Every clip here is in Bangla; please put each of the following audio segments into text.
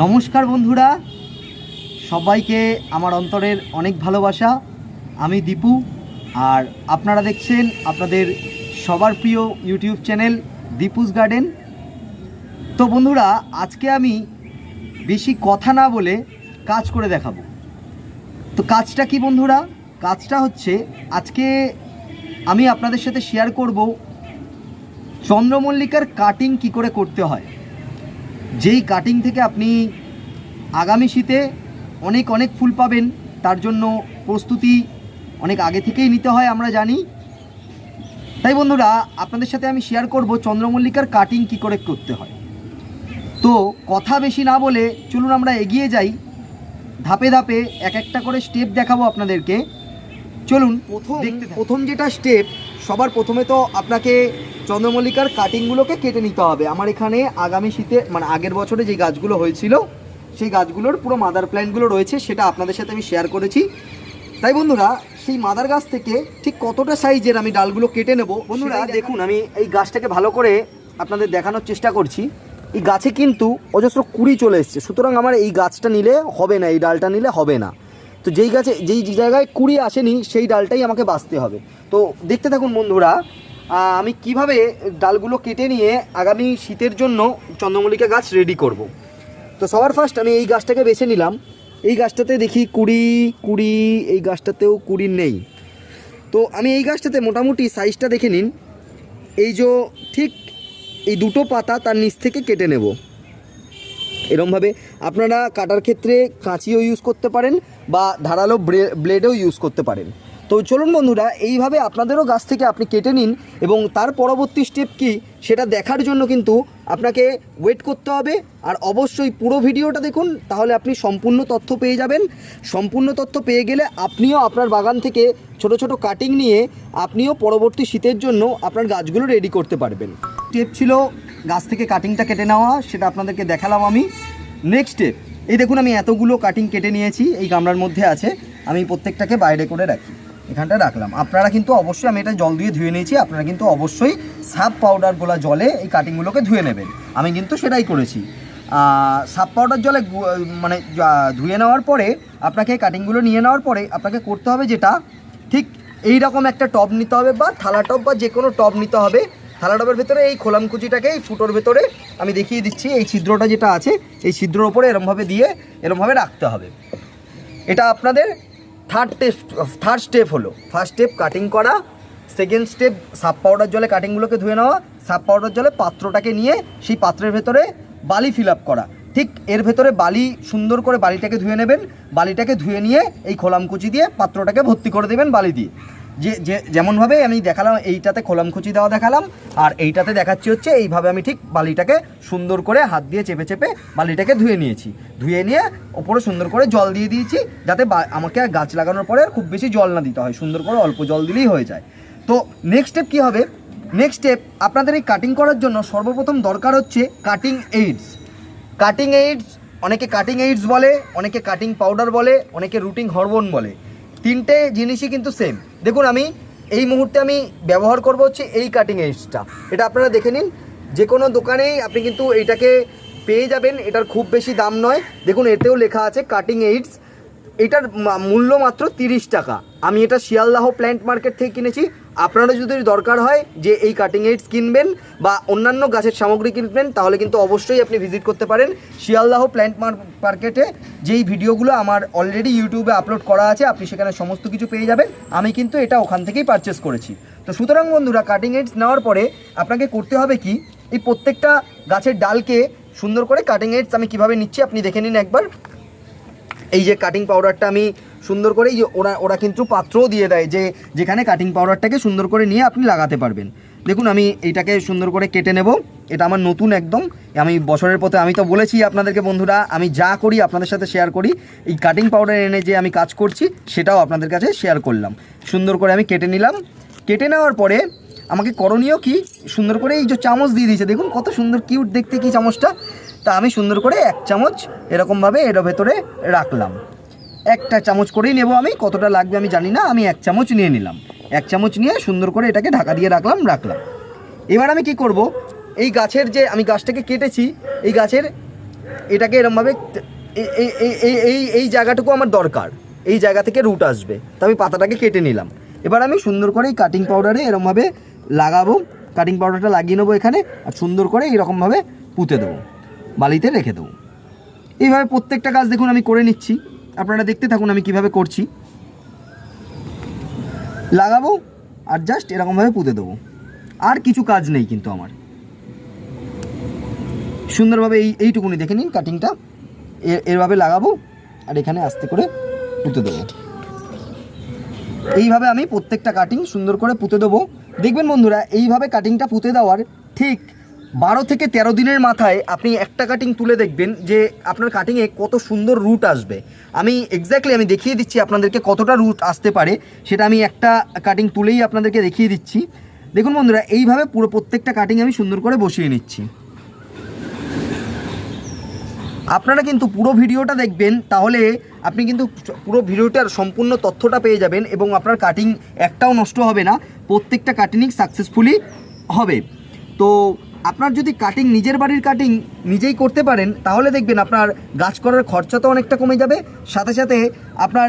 নমস্কার বন্ধুরা, সবাইকে আমার অন্তরের অনেক ভালোবাসা। আমি দীপু, আর আপনারা দেখছেন আপনাদের সবার প্রিয় ইউটিউব চ্যানেল দীপুস গার্ডেন। তো বন্ধুরা, আজকে আমি বেশি কথা না বলে কাজ করে দেখাবো। তো কাজটা কি বন্ধুরা? কাজটা হচ্ছে আজকে আমি আপনাদের সাথে শেয়ার করব চন্দ্রমল্লিকার কাটিং কি করে করতে হয়। যেই কাটিং থেকে আপনি আগামী শীতে অনেক অনেক ফুল পাবেন, তার জন্য প্রস্তুতি অনেক আগে থেকেই নিতে হয়, আমরা জানি। তাই বন্ধুরা, আপনাদের সাথে আমি শেয়ার করব চন্দ্রমল্লিকার কাটিং কি করে করতে হয়। তো কথা বেশি না বলে চলুন আমরা এগিয়ে যাই, ধাপে ধাপে এক একটা করে স্টেপ দেখাবো আপনাদেরকে। চলুন প্রথম যেটা স্টেপ, সবার প্রথমে তো আপনাকে চন্দ্রমল্লিকার কাটিংগুলোকে কেটে নিতে হবে। আমার এখানে আগামী শীতে মানে আগের বছরে যে গাছগুলো হয়েছিল সেই গাছগুলোর পুরো মাদার প্ল্যান্টগুলো রয়েছে, সেটা আপনাদের সাথে আমি শেয়ার করেছি। তাই বন্ধুরা, সেই মাদার গাছ থেকে ঠিক কতটা সাইজের আমি ডালগুলো কেটে নেব। বন্ধুরা দেখুন, আমি এই গাছটাকে ভালো করে আপনাদের দেখানোর চেষ্টা করছি। এই গাছে কিন্তু অজস্র কুড়ি চলে এসছে, সুতরাং আমার এই গাছটা নিলে হবে না, এই ডালটা নিলে হবে না। তো যেই গাছে যেই জায়গায় কুড়ি আসেনি সেই ডালটাই আমাকে বাছতে হবে। তো দেখতে থাকুন বন্ধুরা, আমি কিভাবে ডালগুলো কেটে নিয়ে আগামী শীতের জন্য চন্দ্রমল্লিকা গাছ রেডি করব। তো সবার ফার্স্ট আমি এই গাছটাকে বেছে নিলাম। এই গাছটাতে দেখি কুড়ি, এই গাছটাতেও কুড়ি নেই। তো আমি এই গাছটাতে মোটামুটি সাইজটা দেখে নিন, এই যে ঠিক এই দুটো পাতা তার নিচ থেকে কেটে নেব। এরমভাবে আপনারা কাটার ক্ষেত্রে কাঁচিও ইউজ করতে পারেন বা ধারালো ব্লেডও ইউজ করতে পারেন। তো চলুন বন্ধুরা, এইভাবে আপনাদেরও গাছ থেকে আপনি কেটে নিন, এবং তার পরবর্তী স্টেপ কি সেটা দেখার জন্য কিন্তু আপনাকে ওয়েট করতে হবে। আর অবশ্যই পুরো ভিডিওটা দেখুন, তাহলে আপনি সম্পূর্ণ তথ্য পেয়ে যাবেন। সম্পূর্ণ তথ্য পেয়ে গেলে আপনিও আপনার বাগান থেকে ছোট ছোট কাটিং নিয়ে আপনিও পরবর্তী শীতের জন্য আপনার গাছগুলো রেডি করতে পারবেন। স্টেপ ছিল গাছ থেকে কাটিংটা কেটে নেওয়া, সেটা আপনাদেরকে দেখালাম আমি। নেক্সট স্টেপ, এই দেখুন আমি এতগুলো কাটিং কেটে নিয়েছি, এই গামলার মধ্যে আছে। আমি প্রত্যেকটাকে বাইরে করে রাখি, এখানটা রাখলাম। আপনারা কিন্তু অবশ্যই, আমি এটা জল দিয়ে ধুয়ে নিয়েছি, আপনারা কিন্তু অবশ্যই সার্ফ পাউডার গোলা জলে এই কাটিংগুলোকে ধুয়ে নেবেন। আমি কিন্তু সেটাই করেছি। সার্ফ পাউডার জলে মানে ধুয়ে নেওয়ার পরে আপনাকে কাটিংগুলো নিয়ে নেওয়ার পরে আপনাকে করতে হবে যেটা, ঠিক এই রকম একটা টব নিতে হবে, বা থালা টব বা যে কোনো টব নিতে হবে। থালা টবের ভেতরে এই খোলামকুচিটাকে এই ফুটোর ভেতরে আমি দেখিয়ে দিচ্ছি, এই ছিদ্রটা যেটা আছে এই ছিদ্রের ওপরে এরমভাবে দিয়ে এরমভাবে রাখতে হবে। এটা আপনাদের থার্ড স্টেপ হলো। ফার্স্ট স্টেপ কাটিং করা, সেকেন্ড স্টেপ সার্ফ পাউডার জলে কাটিংগুলোকে ধুয়ে নেওয়া, সার্ফ পাউডার জলে পাত্রটাকে নিয়ে সেই পাত্রের ভেতরে বালি ফিল আপ করা। ঠিক এর ভেতরে বালি, সুন্দর করে বালিটাকে ধুয়ে নেবেন। বালিটাকে ধুয়ে নিয়ে এই খোলামকুচি দিয়ে পাত্রটাকে ভর্তি করে দেবেন বালি দিয়ে। যেমনভাবে আমি দেখালাম, এইটাতে খোলামকুচি দেওয়া দেখালাম, আর এইটাতে দেখাচ্ছি হচ্ছে এইভাবে আমি ঠিক বালিটাকে সুন্দর করে হাত দিয়ে চেপে চেপে বালিটাকে ধুয়ে নিয়েছি। ধুয়ে নিয়ে ওপরে সুন্দর করে জল দিয়ে দিয়েছি, যাতে আমাকে গাছ লাগানোর পরে আর খুব বেশি জল না দিতে হয়, সুন্দর করে অল্প জল দিলেই হয়ে যায়। তো নেক্সট স্টেপ কী হবে? নেক্সট স্টেপ, আপনাদের এই কাটিং করার জন্য সর্বপ্রথম দরকার হচ্ছে কাটিং এইডস। কাটিং এইডস, অনেকে কাটিং এইডস বলে, অনেকে কাটিং পাউডার বলে, অনেকে রুটিং হরমোন বলে। তিনটে জিনিসই কিন্তু সেম। দেখুন, আমি এই মুহূর্তে আমি ব্যবহার করব হচ্ছে এই কাটিং এইডসটা। এটা আপনারা দেখে নিন, যে কোনো দোকানেই আপনি কিন্তু এইটাকে পেয়ে যাবেন। এটার খুব বেশি দাম নয়। দেখুন, এতেও লেখা আছে কাটিং এইডস। এটার মূল্য মাত্র 30 টাকা। আমি এটা শিয়ালদাহ প্ল্যান্ট মার্কেট থেকে কিনেছি। আপনারা যদি দরকার হয় যে এই কাটিং এইডস কিনবেন বা অন্যান্য গাছের সামগ্রী কিনবেন, তাহলে কিন্তু অবশ্যই আপনি ভিজিট করতে পারেন শিয়ালদাহ প্ল্যান্ট মার্কেটে। যেই ভিডিওগুলো আমার অলরেডি ইউটিউবে আপলোড করা আছে, আপনি সেখানে সমস্ত কিছু পেয়ে যাবেন। আমি কিন্তু এটা ওখান থেকেই পারচেস করেছি। তো সুতরাং বন্ধুরা, কাটিং এইডস নেওয়ার পরে আপনাকে করতে হবে কি, এই প্রত্যেকটা গাছের ডালকে সুন্দর করে কাটিং এইডস আমি কীভাবে নিচ্ছি আপনি দেখে নিন একবার। এই যে কাটিং পাউডারটা আমি সুন্দর করে, এই যে ওরা কিন্তু পাত্রও দিয়ে দেয়, যে যেখানে কাটিং পাউডারটাকে সুন্দর করে নিয়ে আপনি লাগাতে পারবেন। দেখুন, আমি এইটাকে সুন্দর করে কেটে নেব। এটা আমার নতুন একদম, আমি বছরের পথে। আমি তো বলেছি আপনাদেরকে বন্ধুরা, আমি যা করি আপনাদের সাথে শেয়ার করি। এই কাটিং পাউডার এনে যে আমি কাজ করছি সেটাও আপনাদের কাছে শেয়ার করলাম। সুন্দর করে আমি কেটে নিলাম। কেটে নেওয়ার পরে আমাকে করণীয় কি, সুন্দর করে এই যে চামচ দিয়ে দিয়েছে, দেখুন কত সুন্দর কিউট দেখতে কি চামচটা। তা আমি সুন্দর করে 1 চামচ এরকমভাবে এর ভেতরে রাখলাম। 1টা চামচ করেই নেব আমি, কতটা লাগবে আমি জানি না। আমি 1 চামচ নিয়ে নিলাম। 1 চামচ নিয়ে সুন্দর করে এটাকে ঢাকা দিয়ে রাখলাম। এবার আমি কি করব, এই গাছের যে আমি গাছটাকে কেটেছি, এই গাছের এটাকে এরমভাবে এই জায়গাটুকু আমার দরকার, এই জায়গা থেকে রুট আসবে, তো আমি পাতাটাকে কেটে নিলাম। এবার আমি সুন্দর করে এই কাটিং পাউডারে এরমভাবে লাগাবো, কাটিং পাউডারটা লাগিয়ে নেবো এখানে, আর সুন্দর করে এইরকমভাবে পুঁতে দেবো, বালিতে রেখে দেবো। এইভাবে প্রত্যেকটা কাজ দেখুন আমি করে নিচ্ছি, আপনারা দেখতে থাকুন আমি কিভাবে করছি। লাগাবো আর জাস্ট এরকমভাবে পুঁতে দেবো, আর কিছু কাজ নেই কিন্তু আমার। সুন্দরভাবে এইটুকুনি দেখে নিন, কাটিংটা এরভাবে লাগাবো আর এখানে আস্তে করে পুঁতে দেবো। এইভাবে আমি প্রত্যেকটা কাটিং সুন্দর করে পুঁতে দেবো। দেখবেন বন্ধুরা, এইভাবে কাটিংটা পুঁতে দেওয়ার ঠিক 12 থেকে 13 দিনের মাথায় আপনি একটা কাটিং তুলে দেখবেন যে আপনার কাটিংয়ে কত সুন্দর রুট আসবে। আমি এক্স্যাক্টলি আমি দেখিয়ে দিচ্ছি আপনাদেরকে কতটা রুট আসতে পারে, সেটা আমি একটা কাটিং তুলেই আপনাদেরকে দেখিয়ে দিচ্ছি। দেখুন বন্ধুরা, এইভাবে পুরো প্রত্যেকটা কাটিং আমি সুন্দর করে বসিয়ে নিচ্ছি। আপনারা কিন্তু পুরো ভিডিওটা দেখবেন, তাহলে আপনি কিন্তু পুরো ভিডিওটার সম্পূর্ণ তথ্যটা পেয়ে যাবেন এবং আপনার কাটিং একটাও নষ্ট হবে না, প্রত্যেকটা কাটিং সাকসেসফুলি হবে। তো আপনার যদি কাটিং নিজের বাড়ির কাটিং নিজেই করতে পারেন, তাহলে দেখবেন আপনার গাছ করার খরচা তো অনেকটা কমে যাবে, সাথে সাথে আপনার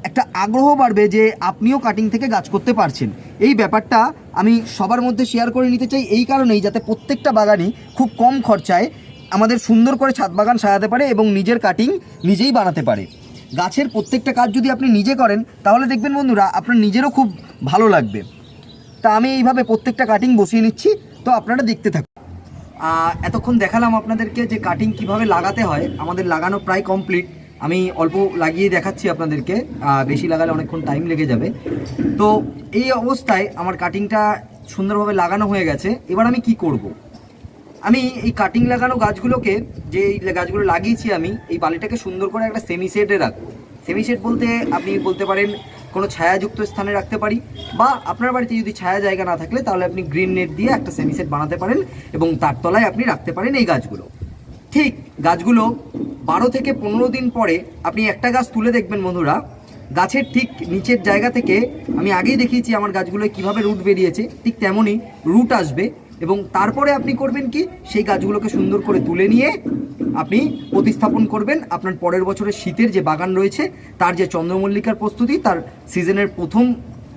একটা আগ্রহ বাড়বে যে আপনিও কাটিং থেকে গাছ করতে পারছেন। এই ব্যাপারটা আমি সবার মধ্যে শেয়ার করে নিতে চাই, এই কারণেই যাতে প্রত্যেকটা বাগানই খুব কম খরচায় আমাদের সুন্দর করে ছাদ বাগান সাজাতে পারে এবং নিজের কাটিং নিজেই বানাতে পারে। গাছের প্রত্যেকটা কাজ যদি আপনি নিজে করেন, তাহলে দেখবেন বন্ধুরা আপনার নিজেরও খুব ভালো লাগবে। তা আমি এইভাবে প্রত্যেকটা কাটিং বসিয়ে নিচ্ছি, তো আপনারা দেখতে থাকুন। এতক্ষণ দেখালাম আপনাদেরকে যে কাটিং কিভাবে লাগাতে হয়, আমাদের লাগানো প্রায় কমপ্লিট। আমি অল্প লাগিয়ে দেখাচ্ছি আপনাদেরকে, বেশি লাগালে অনেকক্ষণ টাইম লেগে যাবে। তো এই অবস্থায় আমার কাটিংটা সুন্দরভাবে লাগানো হয়ে গেছে। এবার আমি কি করব, আমি এই কাটিং লাগানো গাছগুলোকে, যে এই গাছগুলো লাগিয়েছি আমি, এই বালিটাকে সুন্দর করে একটা সেমি সেটে রাখবো। সেমি সেট বলতে আপনি বলতে পারেন কোনো ছায়াযুক্ত স্থানে রাখতে পারি, বা আপনার বাড়িতে যদি ছায়া জায়গা না থাকলে তাহলে আপনি গ্রিন নেট দিয়ে একটা সেমি সেট বানাতে পারেন এবং তার তলায় আপনি রাখতে পারেন এই গাছগুলো। ঠিক গাছগুলো 12 থেকে 15 দিন পরে আপনি একটা গাছ তুলে দেখবেন বন্ধুরা, গাছের ঠিক নিচের জায়গা থেকে, আমি আগেই দেখিয়েছি আমার গাছগুলোয় কীভাবে রুট বেরিয়েছে, ঠিক তেমনই রুট আসবে। এবং তারপরে আপনি করবেন কি, সেই গাছগুলোকে সুন্দর করে তুলে নিয়ে আপনি প্রতিস্থাপন করবেন আপনার পরের বছরের শীতের যে বাগান রয়েছে, তার যে চন্দ্রমল্লিকার প্রস্তুতি, তার সিজনের প্রথম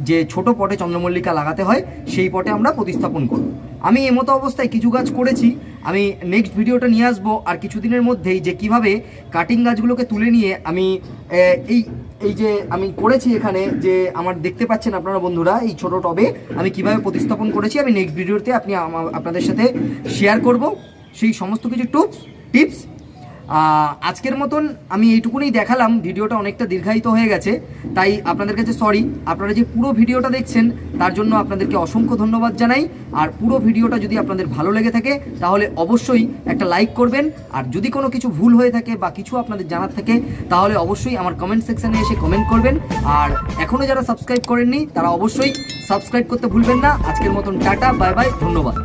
যে ছোট পটে চন্দ্রমল্লিকা লাগাতে হয়, সেই পটে আমরা প্রতিস্থাপন করব। আমি এমতো অবস্থায় কিছু গাছ করেছি, আমি নেক্সট ভিডিওটা নিয়ে আসবো আর কিছুদিনের মধ্যেই, যে কিভাবে কাটিং গাছগুলোকে তুলে নিয়ে আমি এই যে আমি করেছি এখানে, যে আমার দেখতে পাচ্ছেন আপনারা বন্ধুরা, এই ছোট টবে আমি কিভাবে প্রতিস্থাপন করেছি, আমি নেক্সট ভিডিওতে আপনাদের সাথে শেয়ার করব সেই সমস্ত কিছু টিপস। আজকের মতন আমি এইটুকুনি দেখালাম, ভিডিওটা অনেকটা দীর্ঘায়িত হয়ে গেছে, তাই আপনাদের কাছে সরি। আপনারা যে পুরো ভিডিওটা দেখছেন তার জন্য আপনাদেরকে অসংখ্য ধন্যবাদ জানাই। আর পুরো ভিডিওটা যদি আপনাদের ভালো লেগে থাকে তাহলে অবশ্যই একটা লাইক করবেন, আর যদি কোনো কিছু ভুল হয়ে থাকে বা কিছু আপনাদের জানার থাকে তাহলে অবশ্যই আমার কমেন্ট সেকশানে এসে কমেন্ট করবেন। আর এখনও যারা সাবস্ক্রাইব করেননি তারা অবশ্যই সাবস্ক্রাইব করতে ভুলবেন না। আজকের মতন টাটা, বাই বাই, ধন্যবাদ।